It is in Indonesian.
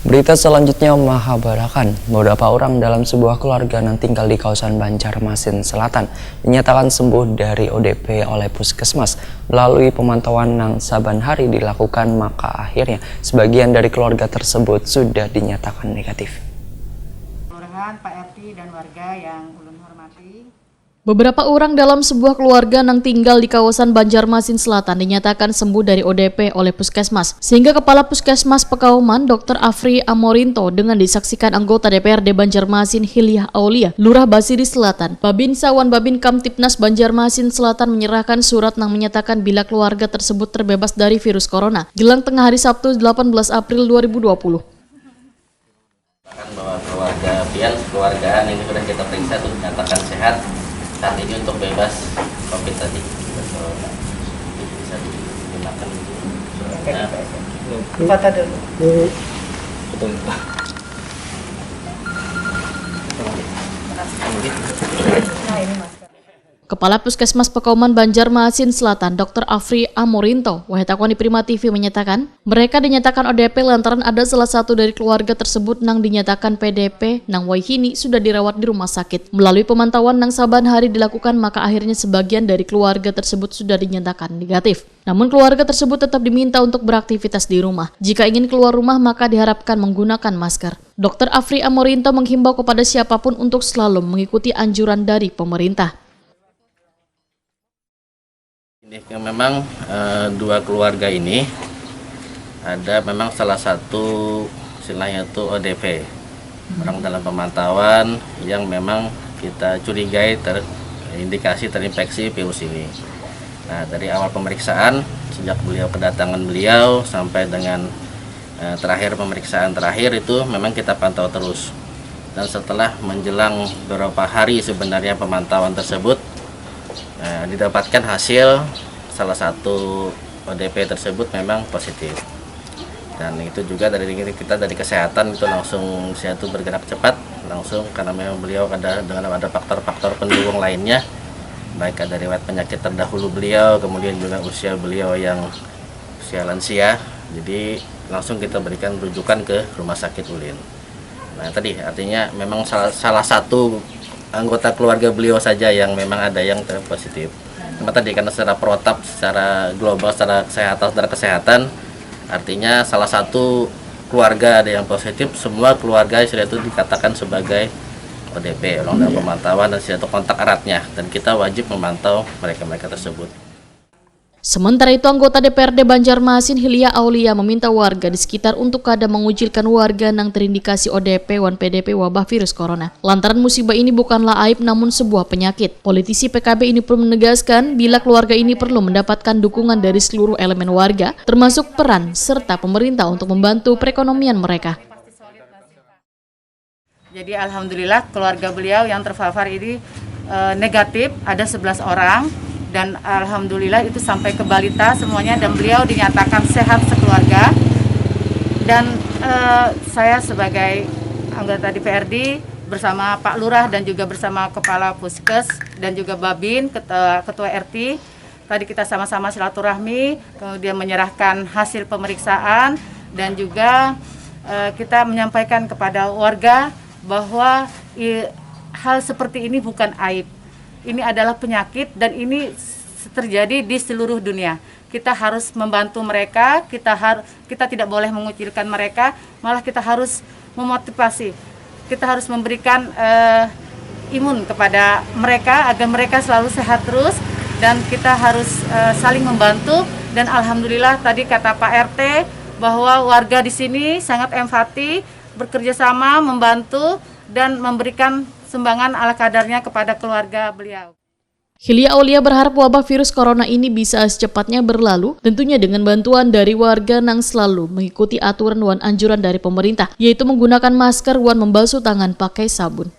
Berita selanjutnya menghabarkan beberapa orang dalam sebuah keluarga yang tinggal di kawasan Banjarmasin Selatan dinyatakan sembuh dari ODP oleh puskesmas. Melalui pemantauan yang saban hari dilakukan, maka akhirnya sebagian dari keluarga tersebut sudah dinyatakan negatif. Kelurahan, Pak RT dan warga yang ulun hormati. Beberapa orang dalam sebuah keluarga yang tinggal di kawasan Banjarmasin Selatan dinyatakan sembuh dari ODP oleh puskesmas. Sehingga Kepala Puskesmas Pekauman Dr. Afri Amorinto dengan disaksikan anggota DPRD Banjarmasin Hilyah Aulia, Lurah Basiri Selatan, Babinsa Wan Babin Kamtipnas Banjarmasin Selatan menyerahkan surat yang menyatakan bila keluarga tersebut terbebas dari virus corona. Jelang tengah hari Sabtu 18 April 2020. Bahwa keluarga ini sudah kita periksa untuk dinyatakan sehat saat ini untuk bebas COVID tadi. Bisa digunakan suratnya. Foto dulu. Betul. Nah, ini masker. Kepala Puskesmas Pekauman Banjarmasin Selatan Dr. Afri Amorinto, Wahetakoni Prima TV menyatakan, mereka dinyatakan ODP lantaran ada salah satu dari keluarga tersebut yang dinyatakan PDP nang Waihini sudah dirawat di rumah sakit. Melalui pemantauan nang saban hari dilakukan, maka akhirnya sebagian dari keluarga tersebut sudah dinyatakan negatif. Namun keluarga tersebut tetap diminta untuk beraktivitas di rumah. Jika ingin keluar rumah, maka diharapkan menggunakan masker. Dr. Afri Amorinto menghimbau kepada siapapun untuk selalu mengikuti anjuran dari pemerintah. Memang dua keluarga ini ada memang salah satu istilahnya itu ODP, orang dalam pemantauan yang memang kita curigai terindikasi terinfeksi virus ini. Nah, dari awal pemeriksaan sejak kedatangan beliau sampai dengan terakhir pemeriksaan terakhir itu memang kita pantau terus. Dan setelah menjelang beberapa hari sebenarnya pemantauan tersebut didapatkan hasil salah satu ODP tersebut memang positif, dan itu juga dari kita dari kesehatan itu langsung saya tuh bergerak cepat langsung karena memang beliau ada faktor-faktor pendukung lainnya, baik ada riwayat penyakit terdahulu beliau, kemudian juga usia beliau yang usia lansia, jadi langsung kita berikan rujukan ke rumah sakit ULIN. Nah tadi artinya memang salah satu anggota keluarga beliau saja yang memang ada yang positif. Cuma tadi karena secara protap, secara global, secara kesehatan, artinya salah satu keluarga ada yang positif, semua keluarga sudah itu dikatakan sebagai ODP, orang dalam pemantauan dan sudah kontak eratnya, dan kita wajib memantau mereka tersebut. Sementara itu, anggota DPRD Banjarmasin Hilyah Aulia meminta warga di sekitar untuk kada mengucilkan warga yang terindikasi ODP wan PDP wabah virus corona. Lantaran musibah ini bukanlah aib namun sebuah penyakit. Politisi PKB ini pun menegaskan bila keluarga ini perlu mendapatkan dukungan dari seluruh elemen warga, termasuk peran serta pemerintah untuk membantu perekonomian mereka. Jadi alhamdulillah keluarga beliau yang terpapar ini negatif, ada 11 orang. Dan alhamdulillah itu sampai ke balita semuanya, dan beliau dinyatakan sehat sekeluarga. Dan saya sebagai anggota DPRD bersama Pak Lurah dan juga bersama Kepala Puskes dan juga Babin, Ketua RT, tadi kita sama-sama silaturahmi, kemudian menyerahkan hasil pemeriksaan, dan juga kita menyampaikan kepada warga bahwa hal seperti ini bukan aib. Ini adalah penyakit dan ini terjadi di seluruh dunia. Kita harus membantu mereka, kita tidak boleh mengucilkan mereka, malah kita harus memotivasi. Kita harus memberikan imun kepada mereka agar mereka selalu sehat terus, dan kita harus saling membantu. Dan alhamdulillah tadi kata Pak RT bahwa warga di sini sangat empati, bekerja sama, membantu dan memberikan sumbangan ala kadarnya kepada keluarga beliau. Hilyah Aulia berharap wabah virus corona ini bisa secepatnya berlalu, tentunya dengan bantuan dari warga yang selalu mengikuti aturan wan anjuran dari pemerintah, yaitu menggunakan masker wan membasuh tangan pakai sabun.